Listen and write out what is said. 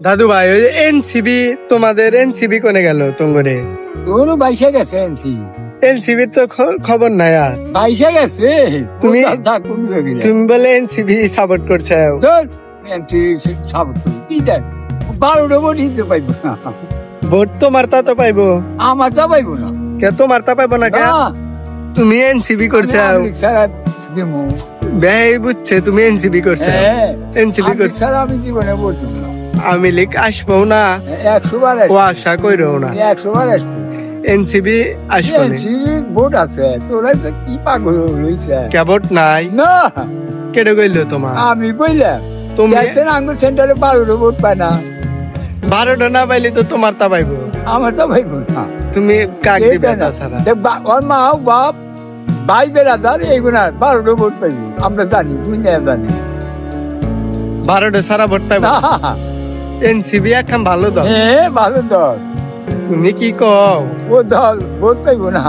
দাদু ভাই ওই এনসিবি তোমাদের এনসিবি কোনে গেল তোমরে? ওরও বাইশে গেছে এনসি। এনসিবি তো খবর নাই আর। বাইশে গেছে। তুমি তুমি তুমি বলে এনসিবি সাপোর্ট করছে। এনসি সাপোর্ট করি কি দেন 12টা ভোট দিতে পাইবো না। ভোট তোমার তা তো পাইবো, আমার তা পাইবো না। কে তোমার তা পাইবো না কে? তুমি এনসিবি করছে ভাই, বুঝছে তুমি এনসিবি করছে। এনসিবি করছে আমি জীবনে ভোট দিব না। আমি লিখ আসবো না, 100 বার ও আশা কইরো না। 100 বার আসবো। এনসিবি আসবো না। এনসিবির ভোট আছে, তোরা তো কি পাগল হইছে। কে ভোট নাই? না কেটে কইলো তোমার? আমি কইলাম তুমি যাইছেন আঙ্গুর সেন্টারে 12টা ভোট পায় না। 12টা না পাইলে তো তোমার তা পাইবো। আমার তো পাইবো না। তুমি কাক দিবে তাছাড়া? ওর মা বাপ ভাই বেড়াদার এইগুলা 12টা ভোট পাইবো। আমরা জানি দুনিয়া জানি 12টা সারা ভোট পাইবো। এনসিবি এখন ভালো দল। ভালো দল। তুমি কি কও? ও দল ভোট পাইবো না।